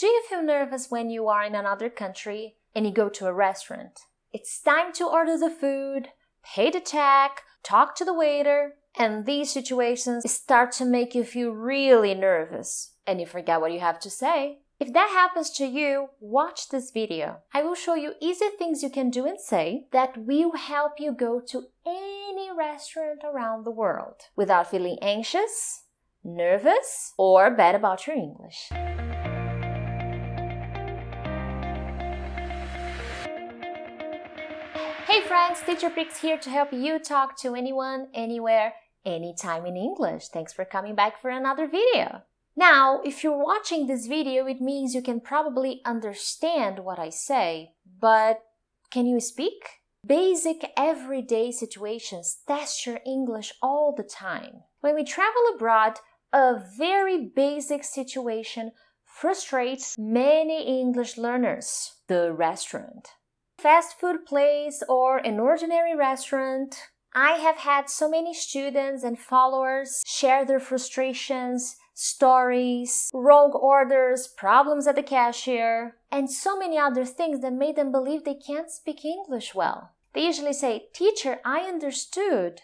Do you feel nervous when you are in another country and you go to a restaurant? It's time to order the food, pay the check, talk to the waiter, and these situations start to make you feel really nervous and you forget what you have to say. If that happens to you, watch this video. I will show you easy things you can do and say that will help you go to any restaurant around the world without feeling anxious, nervous, or bad about your English. Hey friends, Teacher Prix here to help you talk to anyone, anywhere, anytime in English. Thanks for coming back for another video. Now, if you're watching this video, it means you can probably understand what I say, but can you speak? Basic everyday situations test your English all the time. When we travel abroad, a very basic situation frustrates many English learners: the restaurant. Fast food place or an ordinary restaurant. I have had so many students and followers share their frustrations, stories, wrong orders, problems at the cashier, and so many other things that made them believe they can't speak English well. They usually say, "Teacher, I understood,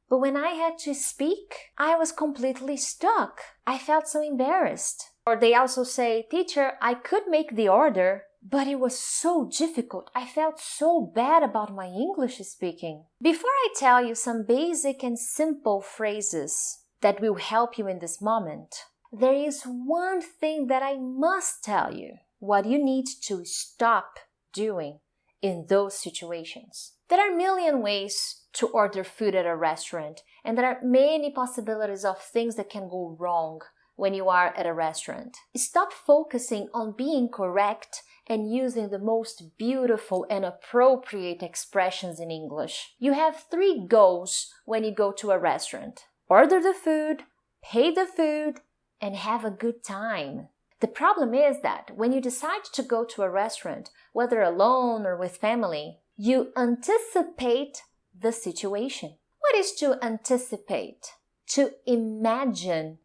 but when I had to speak, I was completely stuck. I felt so embarrassed." Or they also say, "Teacher, I could make the order, but it was so difficult. I felt so bad about my English speaking." Before I tell you some basic and simple phrases that will help you in this moment, there is one thing that I must tell you, what you need to stop doing in those situations. There are a million ways to order food at a restaurant, and there are many possibilities of things that can go wrong when you are at a restaurant. Stop focusing on being correct and using the most beautiful and appropriate expressions in English. You have 3 goals when you go to a restaurant: order the food, pay the food, and have a good time. The problem is that when you decide to go to a restaurant, whether alone or with family, you anticipate the situation. What is to anticipate? To imagine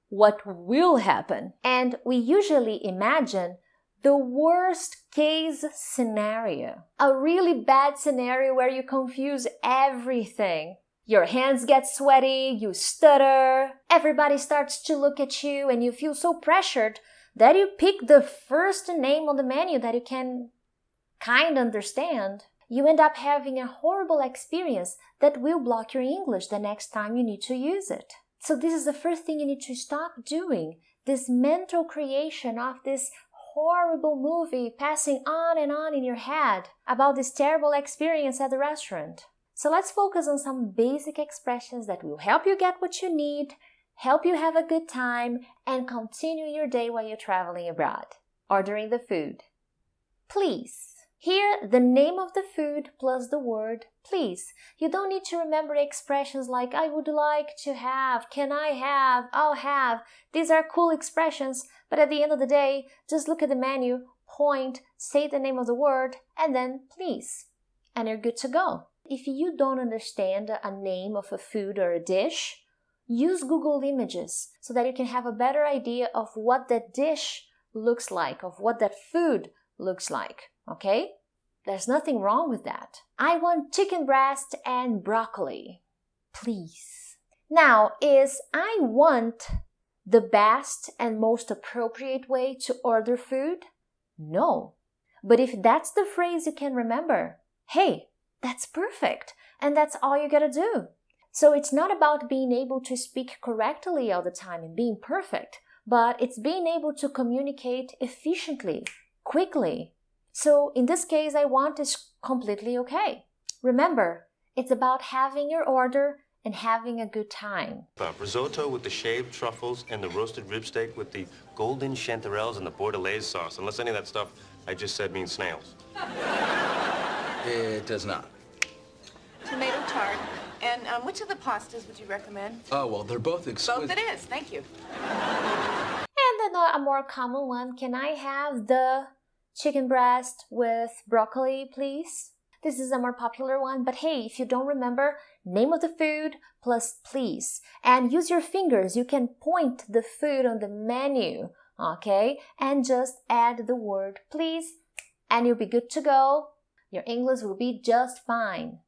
what will happen. And we usually imagine the worst case scenario. A really bad scenario where you confuse everything. Your hands get sweaty, you stutter, everybody starts to look at you, and you feel so pressured that you pick the first name on the menu that you can kind of understand. You end up having a horrible experience that will block your English the next time you need to use it. So this is the first thing you need to stop doing, this mental creation of this horrible movie passing on and on in your head about this terrible experience at the restaurant. So let's focus on some basic expressions that will help you get what you need, help you have a good time, and continue your day while you're traveling abroad. Ordering the food. Please. Here, the name of the food plus the word please. You don't need to remember expressions like I would like to have, can I have, I'll have. These are cool expressions, but at the end of the day, just look at the menu, point, say the name of the word, and then please. And you're good to go. If you don't understand a name of a food or a dish, use Google Images so that you can have a better idea of what that dish looks like, of what that food looks like, okay? There's nothing wrong with that. I want chicken breast and broccoli, please. Now, is I want the best and most appropriate way to order food? No. But if that's the phrase you can remember, hey, that's perfect, and that's all you gotta do. So it's not about being able to speak correctly all the time and being perfect, but it's being able to communicate efficiently, quickly. So in this case, I want is completely okay. Remember, it's about having your order and having a good time. Risotto with the shaved truffles and the roasted rib steak with the golden chanterelles and the bordelaise sauce. Unless any of that stuff I just said means snails. It does not. Tomato tart. And which of the pastas would you recommend? Oh, well, they're both exquisite. Both it is, thank you. And then a more common one, can I have the chicken breast with broccoli, please? This is a more popular one, but hey, if you don't remember, name of the food plus please. And use your fingers. You can point the food on the menu okay? And just add the word please, and you'll be good to go. Your English will be just fine.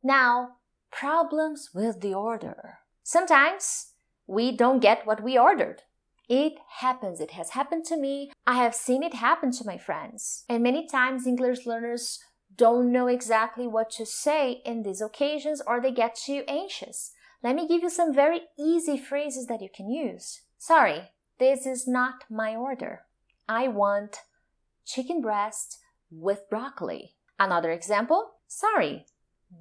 Now, problems with the order. Sometimes we don't get what we ordered. It happens. It has happened to me. I have seen it happen to my friends. And many times English learners don't know exactly what to say in these occasions, or they get too anxious. Let me give you some very easy phrases that you can use. Sorry, this is not my order. I want chicken breast with broccoli. Another example, sorry,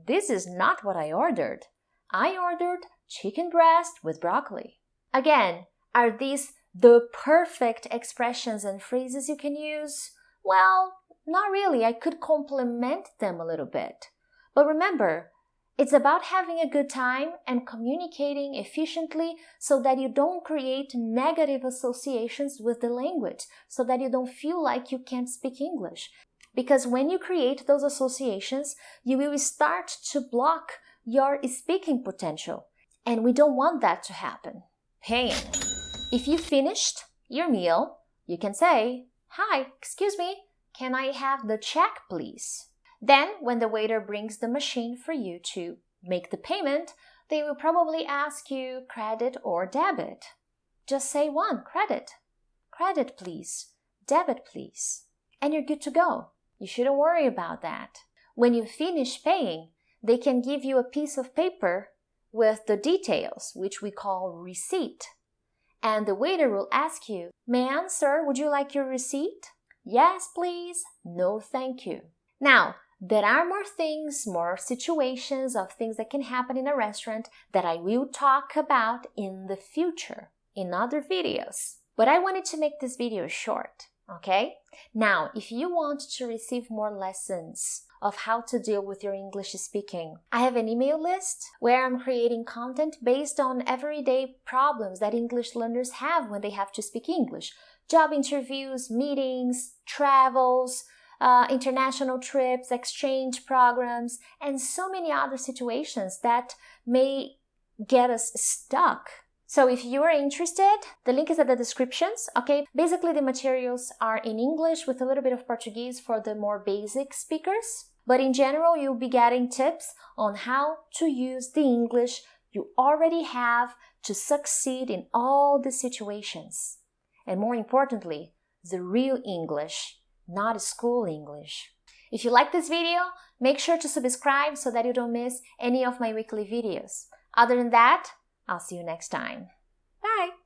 this is not what I ordered. I ordered chicken breast with broccoli. Again, are these the perfect expressions and phrases you can use? Well, not really. I could complement them a little bit. But remember, it's about having a good time and communicating efficiently so that you don't create negative associations with the language, so that you don't feel like you can't speak English. Because when you create those associations, you will start to block your speaking potential. And we don't want that to happen. Paying. If you finished your meal, you can say, "Hi, excuse me, can I have the check, please?" Then, when the waiter brings the machine for you to make the payment, they will probably ask you credit or debit. Just say one, credit. Credit, please. Debit, please. And you're good to go. You shouldn't worry about that. When you finish paying, they can give you a piece of paper with the details, which we call receipt. And the waiter will ask you, "Ma'am, sir, would you like your receipt?" "Yes, please." "No, thank you." Now, there are more things, more situations of things that can happen in a restaurant that I will talk about in the future, in other videos. But I wanted to make this video short, okay? Now, if you want to receive more lessons of how to deal with your English speaking, I have an email list where I'm creating content based on everyday problems that English learners have when they have to speak English. Job interviews, meetings, travels, international trips, exchange programs, and so many other situations that may get us stuck. So if you are interested, the link is at the descriptions, okay? Basically, the materials are in English with a little bit of Portuguese for the more basic speakers. But in general, you'll be getting tips on how to use the English you already have to succeed in all the situations. And more importantly, the real English, not school English. If you like this video, make sure to subscribe so that you don't miss any of my weekly videos. Other than that, I'll see you next time. Bye!